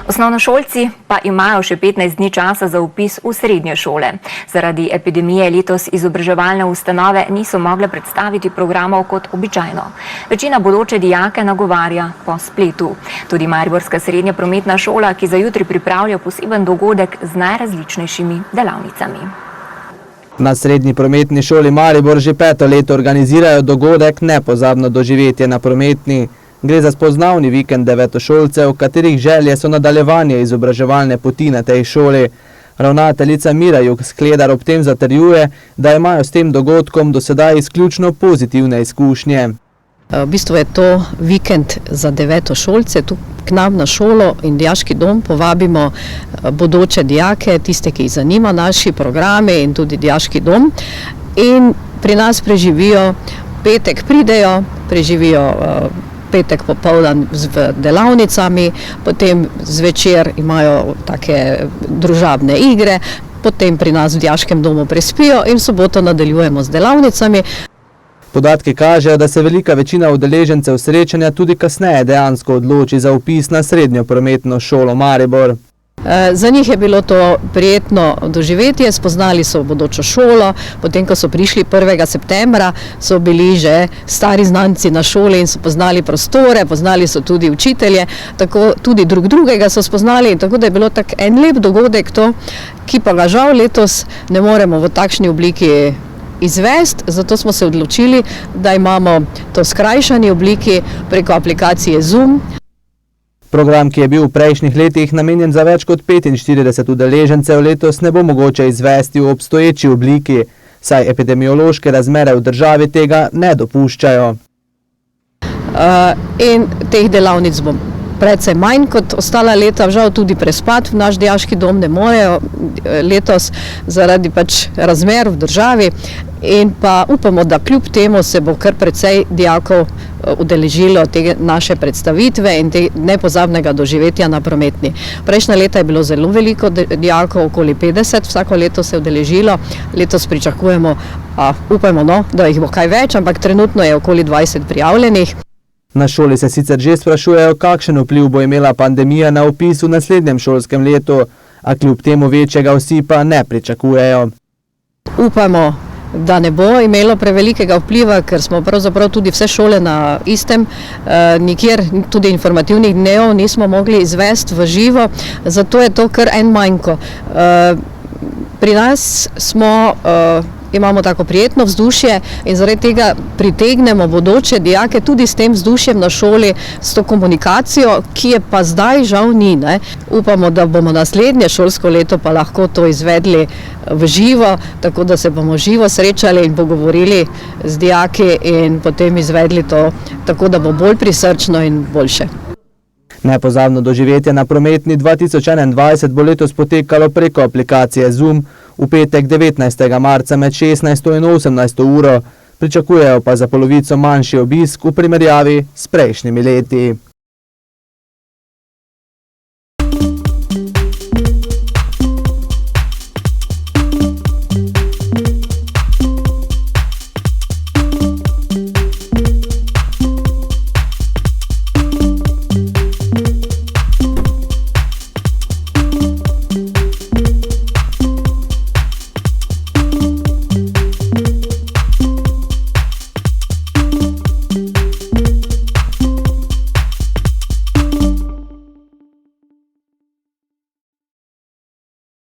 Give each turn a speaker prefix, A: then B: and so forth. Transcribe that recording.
A: Osnovnošolci pa imajo še 15 dni časa za vpis v srednje šole. Zaradi epidemije letos izobraževalne ustanove niso mogle predstaviti programov kot običajno. Večina bodoče dijake nagovarja po spletu. Tudi mariborska srednja prometna šola, ki za jutri pripravlja poseben dogodek z najrazličnejšimi delavnicami.
B: Na srednji prometni šoli Maribor že 5. leto organizirajo dogodek Nepozabno doživetje na prometni. Gre za spoznavni vikend devetošolcev, katerih želje so nadaljevanje izobraževalne poti na tej šoli. Ravnateljica Mira Jug-Skledar ob tem zatrjuje, da imajo s tem dogodkom do sedaj izključno pozitivne izkušnje.
C: V bistvu je to vikend za devetošolce. Tu k nam na šolo in dijaški dom povabimo bodoče dijake, tiste, ki jih zanima naši programi in tudi dijaški dom. In pri nas preživijo, petek pridejo, preživijo petek popoldan z delavnicami, potem zvečer imajo take družabne igre, potem pri nas v dijaškem domu prespijo in v soboto nadaljujemo z delavnicami.
B: Podatki kažejo, da se velika večina udeležencev srečanja tudi kasneje dejansko odloči za vpis na srednjo prometno šolo Maribor.
C: Za njih je bilo to prijetno doživetje, spoznali so bodočo šolo, potem ko so prišli 1. septembra, so bili že stari znanci na šoli in so poznali prostore, poznali so tudi učitelje, tako tudi drug drugega so spoznali, tako da je bilo tak en lep dogodek to, ki pa ga žal letos ne moremo v takšni obliki izvesti, zato smo se odločili, da imamo to skrajšani obliki preko aplikacije Zoom.
B: Program, ki je bil v prejšnjih letih namenjen za več kot 45 udeležencev, letos ne bo mogoče izvesti v obstoječi obliki, saj epidemiološke razmere v državi tega ne dopuščajo.
C: In teh delavnic bo precej manj kot ostala leta, žal tudi prespat v naš dijaški dom ne morejo letos zaradi razmer v državi in pa upamo, da kljub temu se bo kar precej dijakov udeležilo te naše predstavitve in te nepozabnega doživetja na prometni. Prejšnja leta je bilo zelo veliko dijakov, okoli 50, vsako leto se je udeležilo, letos pričakujemo, upajmo, da jih bo kaj več, ampak trenutno je okoli 20 prijavljenih.
B: Na šoli se sicer že sprašujejo, kakšen vpliv bo imela pandemija na vpis v naslednjem šolskem letu, a kljub temu večjega vsi pa ne pričakujejo.
C: Upamo, da ne bo imelo prevelikega vpliva, ker smo pravzaprav tudi vse šole na istem, nikjer tudi informativnih dnev nismo mogli izvesti v živo, zato je to kar en manjko. Pri nas imamo tako prijetno vzdušje in zaradi tega pritegnemo bodoče dijake tudi s tem vzdušjem na šoli, s to komunikacijo, ki je pa zdaj žal ni. Upamo, da bomo naslednje šolsko leto pa lahko to izvedli v živo, tako da se bomo živo srečali in pogovorili z dijaki in potem izvedli to, tako da bo bolj prisrčno in boljše.
B: Nepozabno doživetje na prometni 2021 bo letos potekalo preko aplikacije Zoom v petek 19. marca med 16. in 18. uro. Pričakujejo pa za polovico manjši obisk v primerjavi s prejšnjimi leti.